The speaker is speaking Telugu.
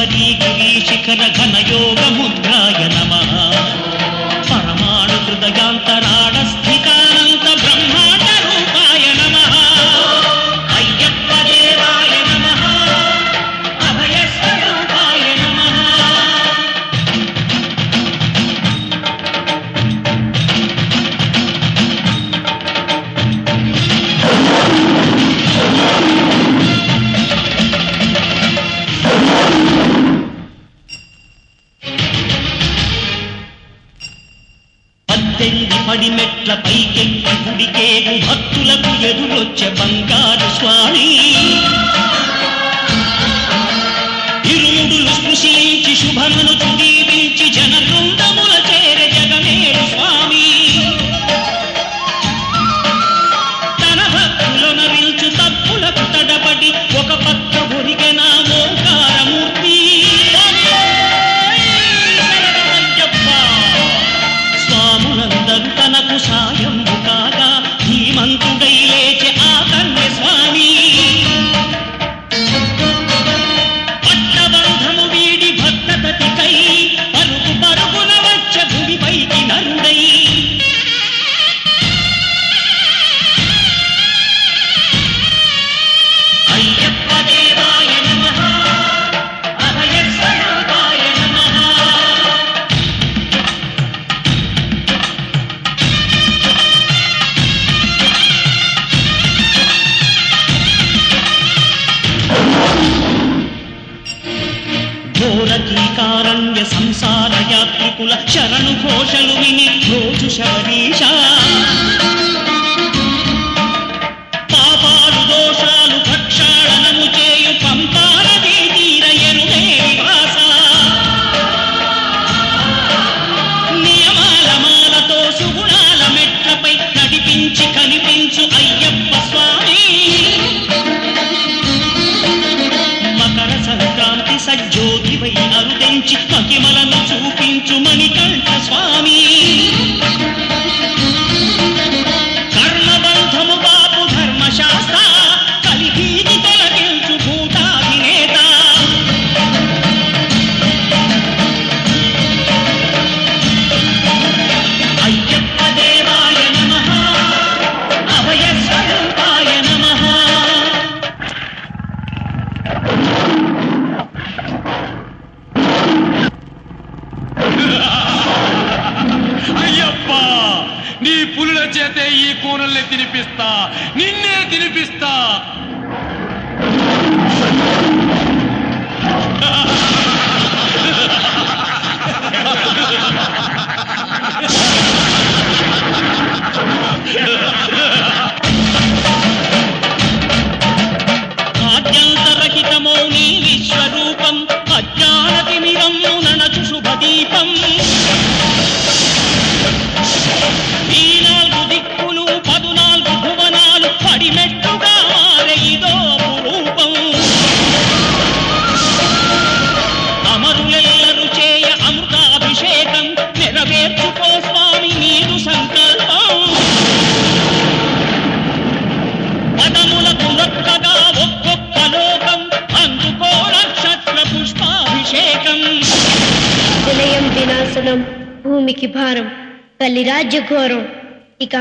శబరీ గిరీశిఖర ఘనయోగ ముద్రాయ నమః పరమాణు హృదయాంతరాళ స్థితానంత బ్రహ్మాండ రూపాయ నమః అయ్యప్ప దేవాయ నమః అభయ స్వరూపాయ నమః. పద్దెనిమిది పడిమెట్ల పైకెక్కి గుడికేగు భక్తులకు ఎదురొచ్చే బంగారు స్వామి ఇరుముడులు స్పృశించి శుభమును దీవించి జన బృందముల చేరే జగమేలు స్వామి తన భక్తులను నిల్చు తప్పులకు తడబడి ఒక పక్క ఒరిగెన ఓంకారమూర్తి స్వాములందరూ తనకు సాయము కాగా ధీమంతుడై లేచే ఆ కన్య స్వామి పట్టబంధము వీడి భక్తతతికై పరుగు పరుగున వచ్చ భూమిపైకి నరుడై అయ్యప్ప దేవాయ నమః అభయ స్వరూపాయ నమః. ఘోరకీకారణ్య సంసార యాత్రికుల శరణు ఘోషలు విని రోజు శబరీష పాపాలు దోషాలు ప్రక్షాళనము చేయు పంపానదీ తీర ఎరుమే నివాస నియమాల మాలతో సుగుణాల మెట్లపై నడిపించి కనిపించు అయ్యప్ప స్వామి మకర సంక్రాంతి సజ్జోతివై అరుదించి మహిమలను చూపించు మణికంఠ స్వామి కర్మబంధము బాపు ధర్మశాస్త్ర కలిగీని తొలగించు భూతాధినేత అయ్యప్ప దేవాయ నమః అభయ స్వరూపాయ నమః. అయ్యప్ప నీ పులుల చేతే ఈ కూరల్ని తినిపిస్తా, నిన్నే తినిపిస్తా. ఆద్యంతరహితమౌ నీ విశ్వరూపం అజ్ఞానతిమిరము ననచు శుభదీపం ఈ నాలుగు దిక్కులు 14 భువనాలు పడిమెట్టుగా మారే ఇదో రూపం అమరులెల్లరు చేయ అమృతాభిషేకం నెరవేర్చుకో స్వామి నీదు సంకల్పం పదములకు రొక్కగా ఒక్కొక్క లోకం అందుకో నక్షత్ర పుష్పాభిషేకం. వినయం వినాశనం భూమికి భారం కలి రాజ్య ఘోరం ఇక